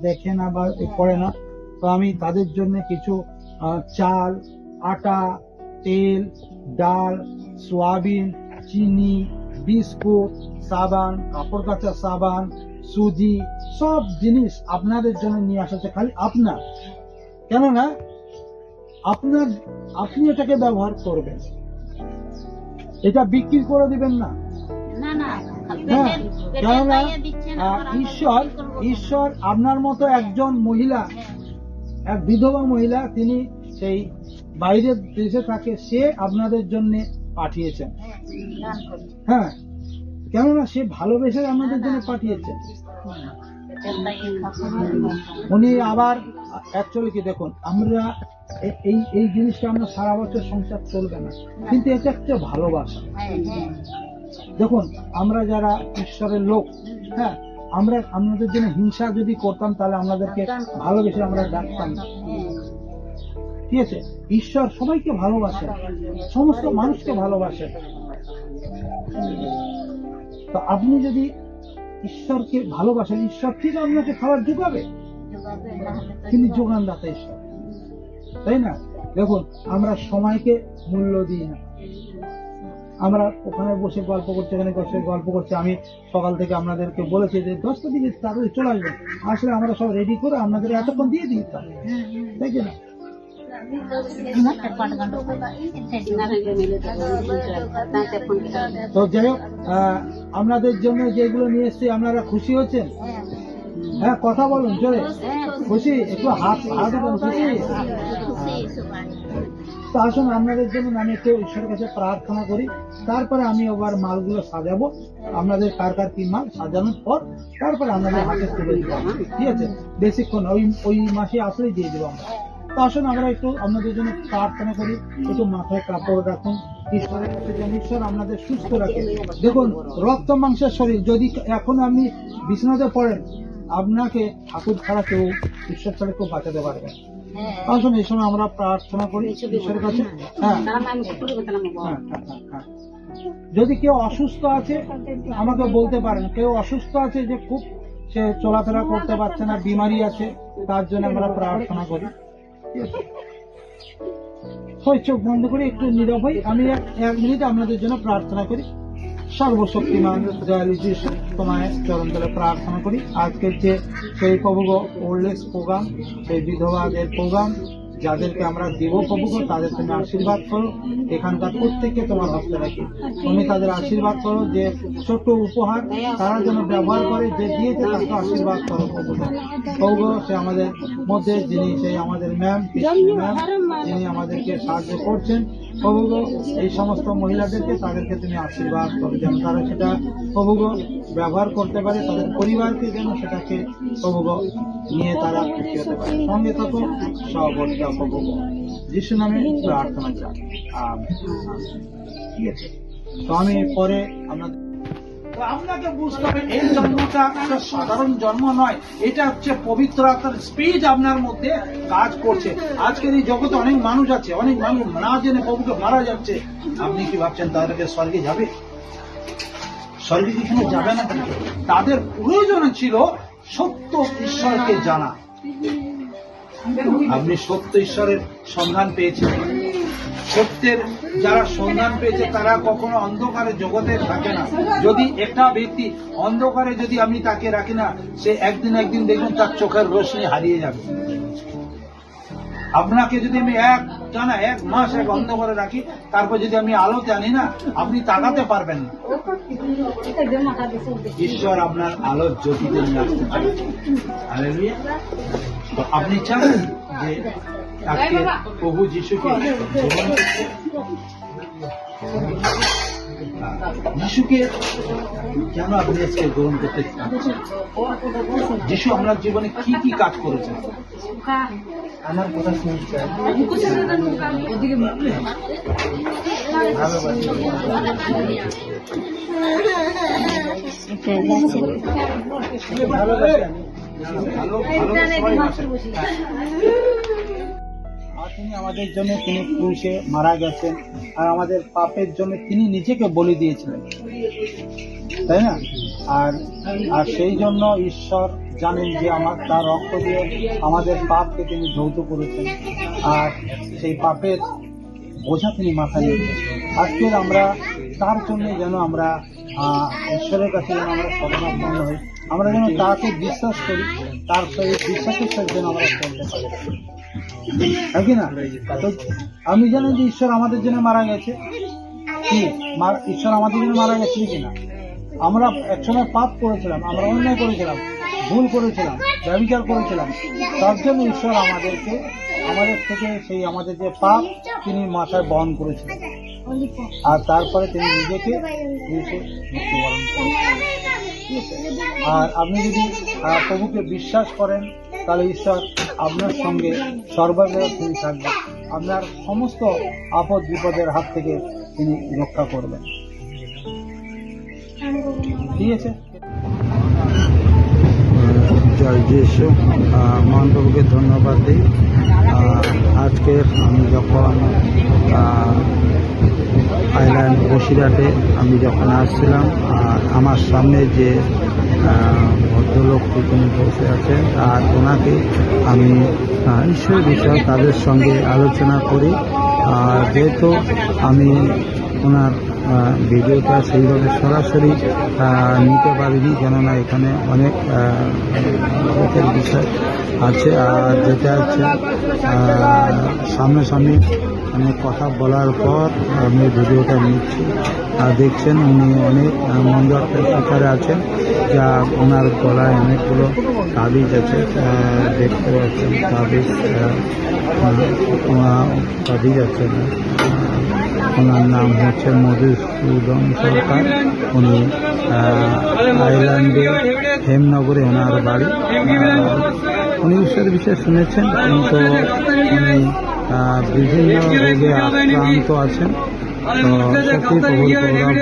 দেখে না বা করে না, তো আমি তাদের জন্য কিছু চাল, আটা, তেল, ডাল, সোয়াবিন, চিনি, বিস্কুট, সাবান, কাপড় কাচা সাবান, সুজি, সব জিনিস আপনাদের জন্য নিয়ে আসা হচ্ছে। খালি আপনার, কেননা আপনি এটাকে ব্যবহার করবেন, এটা বিক্রি করে দিবেন না। হ্যাঁ, কেননা ঈশ্বর আপনার মতো একজন মহিলা, এক বিধবা মহিলা, তিনি সেই বাইরের দেশে থাকে, সে আপনাদের জন্য পাঠিয়েছেন। হ্যাঁ, কেননা সে ভালোবেসে আপনাদের জন্য পাঠিয়েছেন। উনি আবার অ্যাকচুয়ালি কি দেখুন, আমরা এই জিনিসটা আমরা সারা বছর সংসার চলবে না, কিন্তু এটা একটা ভালোবাসা। দেখুন, আমরা যারা ঈশ্বরের লোক, হ্যাঁ, আমরা আমাদের জন্য হিংসা যদি করতাম তাহলে আমাদেরকে ভালোবেসে আমরা ডাকতাম না। ঠিক আছে, ঈশ্বর সবাইকে ভালোবাসেন, সমস্ত মানুষকে ভালোবাসেন। তো আপনি যদি ঈশ্বরকে ভালোবাসেন, ঈশ্বর ঠিক আপনাকে খাবার যোগাবে, তিনি যোগানদাতা ঈশ্বর, তাই না? দেখুন, আমরা সময়কে মূল্য দিই না, আমরা ওখানে বসে গল্প করছি, এখানে বসে গল্প করছি। আমি সকাল থেকে আপনাদেরকে বলেছি যে 10টা দিকে তাড়াতাড়ি চলে আসবেন, আসলে আমরা সব রেডি করে আপনাদের এতক্ষণ দিয়ে দিতাম, তাই কি না? তো যাই হোক, আপনাদের জন্য যেগুলো নিয়ে এসছি, আপনারা খুশি হচ্ছেন? হ্যাঁ, কথা বলুন জোরে। খুশি? একটু হাত খুশি? তো আসুন, আপনাদের জন্য আমি একটু ঈশ্বরের কাছে প্রার্থনা করি, তারপরে আমি আবার মালগুলো সাজাবো। আপনাদের কার কার কি মাল সাজানোর পর তারপরে আপনাদের হাতে তুলে দিব, ঠিক আছে? বেশিক্ষণ ওই মাসে আসলেই দিয়ে দেবো আমরা। তো আসুন, আমরা একটু আপনাদের জন্য প্রার্থনা করি। একটু মাথায় কাপড় রাখুন, ঈশ্বরের কাছে যেন ঈশ্বর আপনাদের সুস্থ রাখে। দেখুন, রক্ত মাংসের শরীর, যদি এখন আপনি বিছানাতে পড়েন, আপনাকে ঠাকুর ছাড়া কেউ, ঈশ্বর ছাড়া কেউ বাঁচাতে পারবে না। আসুন, এই সময় আমরা প্রার্থনা করি ঈশ্বরের কাছে। হ্যাঁ, যদি কেউ অসুস্থ আছে আমাকে বলতে পারেন, কেউ অসুস্থ আছে যে খুব সে চলাফেরা করতে পারছে না, বিমারি আছে, তার জন্য আমরা প্রার্থনা করি। চোখ বন্ধ করে একটু নীরব হই, আমি 1 মিনিট আপনাদের জন্য প্রার্থনা করি। সর্বশক্তিমান দয়ালু যিশু, তোমায় চরণ তলে প্রার্থনা করি। আজকের যে সেই প্রভু ওল্ড এজ প্রোগ্রাম, সেই বিধবাদের প্রোগ্রাম, যাদেরকে আমরা দেব প্রভু, তাদের তুমি আশীর্বাদ করো। এখানকার প্রত্যেককে তোমার হস্তে রাখি, তুমি তাদের আশীর্বাদ করো। যে ছোট্ট উপহার তারা যেন ব্যবহার করে, যে দিয়েছে তাকে আশীর্বাদ করো প্রভু। সে আমাদের মধ্যে যিনি, সেই আমাদের ম্যাম, যিনি আমাদেরকে সাহায্য করছেন প্রভু, এই সমস্ত মহিলাদেরকে, তাদেরকে তুমি আশীর্বাদ করো, যেন তারা সেটা প্রভু ব্যবহার করতে পারে, তাদের পরিবারকে যেন সেটাকে প্রভু নিয়ে তারা খুশি হতে পারে। সঙ্গে থাকো সহবর্তা প্রভু, যিশু নামে প্রার্থনা চাই, ঠিক আছে? তো আমি পরে আপনাকে বুঝতে হবে, এই জন্মটা একটা সাধারণ জন্ম নয়, এটা হচ্ছে পবিত্র আত্মার স্পিরিট আপনার মধ্যে কাজ করছে। আজকের এই জগতে অনেক মানুষ আছে, অনেক মানুষ না জেনে প্রভুকে মারা যাচ্ছে। আপনি কি ভাবছেন তাদেরকে স্বর্গে যাবে? স্বর্গে যেখানে যাবে না, তাদের প্রয়োজন ছিল সত্য ঈশ্বরকে জানা। আপনি সত্য ঈশ্বরের সন্ধান পেয়েছেন। সত্যের যারা সন্ধান পেয়েছে তারা কখনো অন্ধকারে জগতে থাকে না। যদি একটা ব্যক্তি অন্ধকারে যদি আমি তাকে রাখি না, সে একদিন দেখুন তার চোখের রোশনি হারিয়ে যাবে। আপনাকে যদি আমি এক মাস অন্ধকারে রাখি, তারপর যদি আমি আলোতে আনি না, আপনি তাকাতে পারবেন না। ঈশ্বর আপনার আলোর জ্যোতিতে নিয়ে আসতে চান। হালেলুয়া। তো আপনি চান যে আজকে প্রভু যিশুকে কেন আপনি আজকে গ্রহণ করতে চান? যিশু আপনার জীবনে কি কি কাজ করেছেন? আমার কথা শুনছেন? তিনি আমাদের জন্য, তিনি ক্রুশে মারা গেছেন, আর আমাদের পাপের জন্য তিনি নিজেকে বলি দিয়েছিলেন, তাই না? আর সেই জন্য ঈশ্বর জানেন যে তার রক্ত দিয়ে আমাদের পাপকে তিনি ধৌত করেছেন, আর সেই পাপের বোঝা তিনি মাথায় নিয়েছেন। আজকের আমরা তার জন্য যেন আমরা ঈশ্বরের কাছে যেন আমরা শরণাপন্ন হই, আমরা যেন তাকে বিশ্বাস করি, তার সেই বিশ্বাসের সাথে যেন আমরা চলতে পারি, নাকি না? তো আমি জানি যে ঈশ্বর আমাদের জন্য মারা গেছে, কি ঈশ্বর আমাদের জন্য মারা গেছে কিনা? আমরা একসময় পাপ করেছিলাম, আমরা অন্যায় করেছিলাম, ভুল করেছিলাম, ব্যভিচার করেছিলাম, তার জন্য ঈশ্বর আমাদের থেকে সেই আমাদের যে পাপ তিনি মাথায় বহন করেছিলেন, আর তারপরে তিনি নিজেকে মৃত্যুবরণ করেছিলেন। আর আপনি যদি প্রভুকে বিশ্বাস করেন, তাহলে ঈশ্বর আপনার সঙ্গে সর্বদা তিনি থাকবেন, আপনার সমস্ত আপদ বিপদের হাত থেকে তিনি রক্ষা করবেন। ঠিক আছে, জয় যিশু। মহানপ্রভুকে ধন্যবাদ দিই। আজকের আমি যখন আইল্যান্ড বসিরহাটে আমি যখন আসছিলাম, আর আমার সামনে যে ভদ্রলোকটি তিনি বসে আছেন, আর ওনাকে আমি ঈশ্বরের বিষয়ে তাদের সঙ্গে আলোচনা করি। যেহেতু আমি ওনার ভিডিওটা সেইভাবে সরাসরি নিতে পারিনি, কেননা এখানে অনেক লোকের বিষয় আছে, আর যেটা হচ্ছে সামনাসামনি অনেক কথা বলার পর আমি ভিডিওটা নিচ্ছি। আর দেখছেন উনি অনেক মন্দিরের শিকারে আছেন, যা ওনার গলায় অনেকগুলো তাবিজ আছে, দেখতে পাচ্ছেন তাবিজ আছে। ওনার নাম হচ্ছে মধুসূদন সরকার, উনি আইল্যান্ডে হেমনগরে ওনার বাড়ি। উনি ঈশ্বরের বিষয়ে শুনেছেন, কিন্তু উনি বিভিন্ন রোগে আক্রান্ত আছেন। তো সত্যি প্রভুর গৌরব।